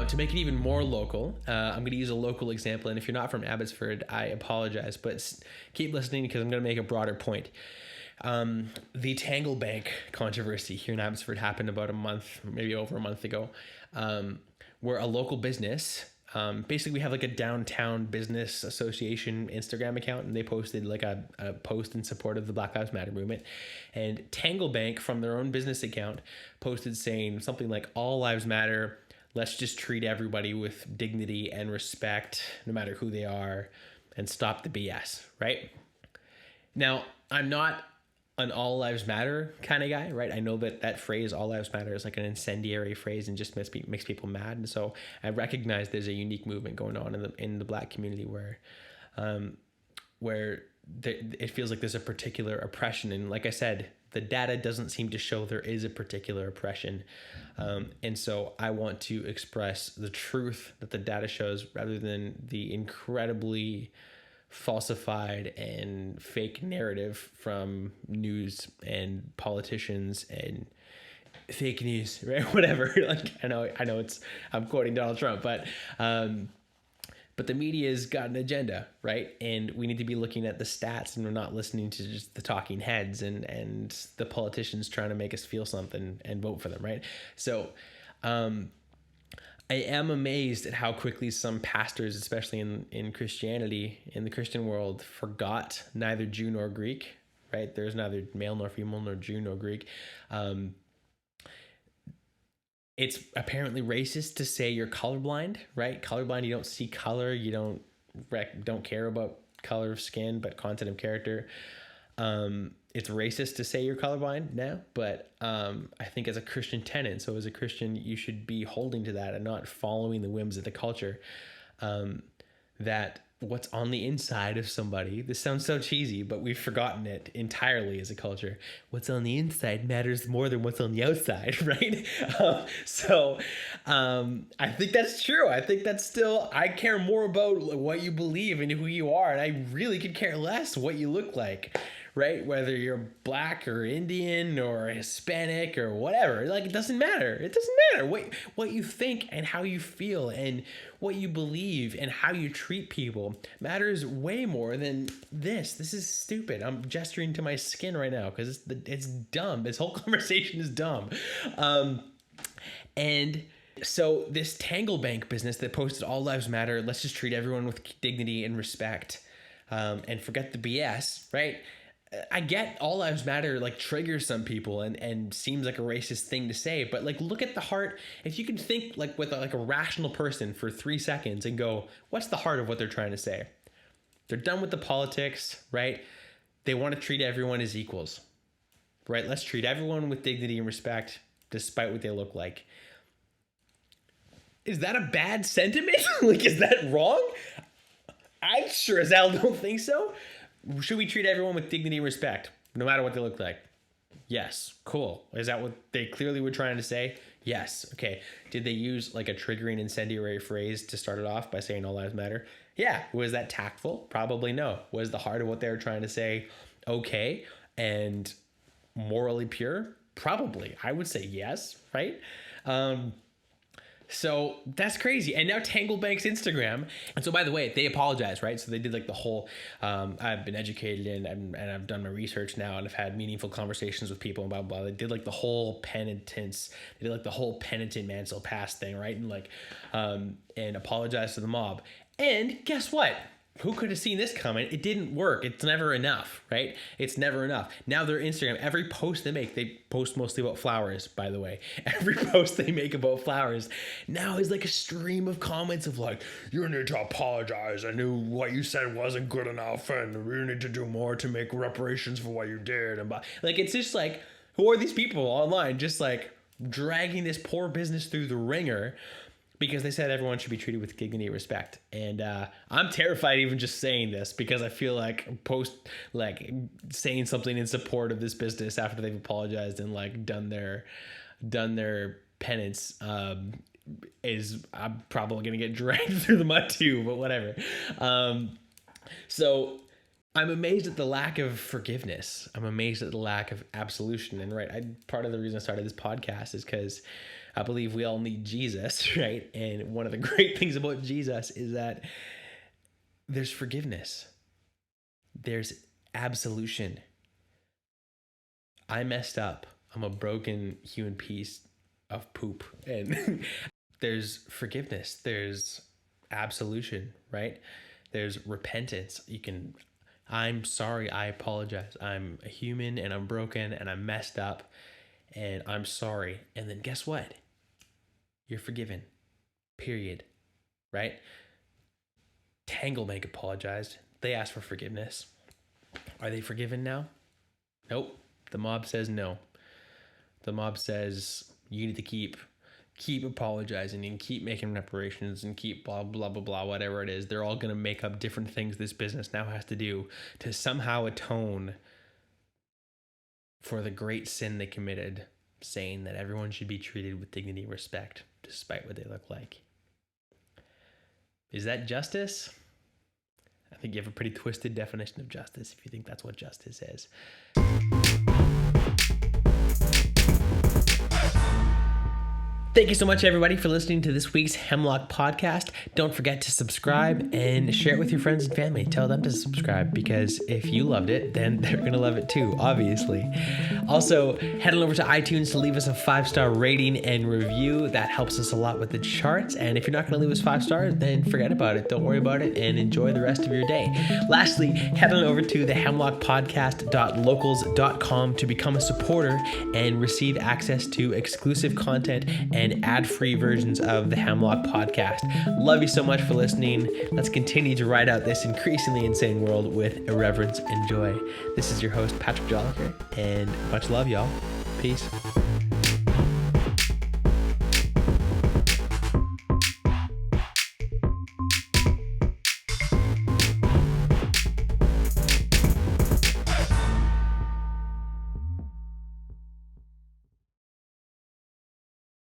to make it even more local, I'm going to use a local example. And if you're not from Abbotsford, I apologize, but keep listening because I'm going to make a broader point. The Tanglebank controversy here in Abbotsford happened about a month, maybe over a month ago, where a local business, basically we have like a downtown business association Instagram account, and they posted like a post in support of the Black Lives Matter movement. And Tanglebank, from their own business account, posted saying something like, "All lives matter. Let's just treat everybody with dignity and respect, no matter who they are, and stop the BS," right? Now, I'm not an all lives matter kind of guy, right? I know that phrase, all lives matter, is like an incendiary phrase and just makes people mad. And so I recognize there's a unique movement going on in the Black community where it feels like there's a particular oppression. And like I said, the data doesn't seem to show there is a particular oppression. And so I want to express the truth that the data shows rather than the incredibly falsified and fake narrative from news and politicians and fake news, right? Whatever. Like I know I'm quoting Donald Trump, but the media's got an agenda, right? And we need to be looking at the stats, and we're not listening to just the talking heads and the politicians trying to make us feel something and vote for them, right? So I am amazed at how quickly some pastors, especially in Christianity, in the Christian world, forgot neither Jew nor Greek, right? There's neither male nor female, nor Jew nor Greek. It's apparently racist to say you're colorblind, right? Colorblind, you don't see color, you don't care about color of skin, but content of character. It's racist to say you're colorblind now, but I think as a Christian tenet, so as a Christian, you should be holding to that and not following the whims of the culture. That what's on the inside of somebody, this sounds so cheesy, but we've forgotten it entirely as a culture. What's on the inside matters more than what's on the outside, right? I think that's true. I think that's still, I care more about what you believe and who you are, and I really could care less what you look like, right? Whether you're Black or Indian or Hispanic or whatever, like it doesn't matter. It doesn't matter what you think and how you feel and what you believe and how you treat people matters way more than this. This is stupid. I'm gesturing to my skin right now because it's dumb. This whole conversation is dumb. And so this Tanglebank business that posted all lives matter, let's just treat everyone with dignity and respect, and forget the BS, right? I get all lives matter like triggers some people and seems like a racist thing to say, but like look at the heart. If you can think like with a rational person for 3 seconds and go, what's the heart of what they're trying to say? They're done with the politics, right? They want to treat everyone as equals, right? Let's treat everyone with dignity and respect despite what they look like. Is that a bad sentiment? Like, is that wrong? I sure as hell don't think so. Should we treat everyone with dignity and respect, no matter what they look like? Yes. Cool. Is that what they clearly were trying to say? Yes. Okay. Did they use like a triggering incendiary phrase to start it off by saying all lives matter? Yeah. Was that tactful? Probably no. Was the heart of what they were trying to say okay and morally pure? Probably. I would say yes, right? So that's crazy. And now Tanglebank's Instagram. And so, by the way, they apologized, right? So they did like the whole, I've been educated and I've done my research now and I've had meaningful conversations with people and blah, blah, blah. They did like the whole penitence. They did like the whole penitent man shall pass thing, right? And like, and apologized to the mob. And guess what? Who could have seen this coming? It didn't work. It's never enough, right? It's never enough. Now their Instagram, every post they make, they post mostly about flowers, by the way. Every post they make about flowers now is like a stream of comments of like, you need to apologize. I knew what you said wasn't good enough and you need to do more to make reparations for what you did. And like, it's just like, who are these people online just like dragging this poor business through the ringer? Because they said everyone should be treated with dignity and respect. And I'm terrified even just saying this because I feel like saying something in support of this business after they've apologized and like done their penance is I'm probably going to get dragged through the mud too, but whatever. So I'm amazed at the lack of forgiveness. I'm amazed at the lack of absolution. And part of the reason I started this podcast is because I believe we all need Jesus, right? And one of the great things about Jesus is that there's forgiveness. There's absolution. I messed up. I'm a broken human piece of poop. And there's forgiveness. There's absolution, right? There's repentance. I'm sorry. I apologize. I'm a human and I'm broken and I'm messed up and I'm sorry. And then guess what? You're forgiven. Period. Right? Tanglebank apologized. They asked for forgiveness. Are they forgiven now? Nope. The mob says no. The mob says you need to keep apologizing and keep making reparations and keep blah, blah, blah, blah, whatever it is. They're all going to make up different things this business now has to do to somehow atone for the great sin they committed, saying that everyone should be treated with dignity and respect despite what they look like. Is that justice? I think you have a pretty twisted definition of justice if you think that's what justice is. Thank you so much, everybody, for listening to this week's Hemlock podcast. Don't forget to subscribe and share it with your friends and family. Tell them to subscribe because if you loved it, then they're going to love it too, obviously. Also, head on over to iTunes to leave us a 5-star rating and review. That helps us a lot with the charts. And if you're not going to leave us 5 stars, then forget about it. Don't worry about it and enjoy the rest of your day. Lastly, head on over to the hemlockpodcast.locals.com to become a supporter and receive access to exclusive content and ad-free versions of the Hemlock podcast. Love you so much for listening. Let's continue to ride out this increasingly insane world with irreverence and joy. This is your host, Patrick Jolliker, and much love, y'all. Peace.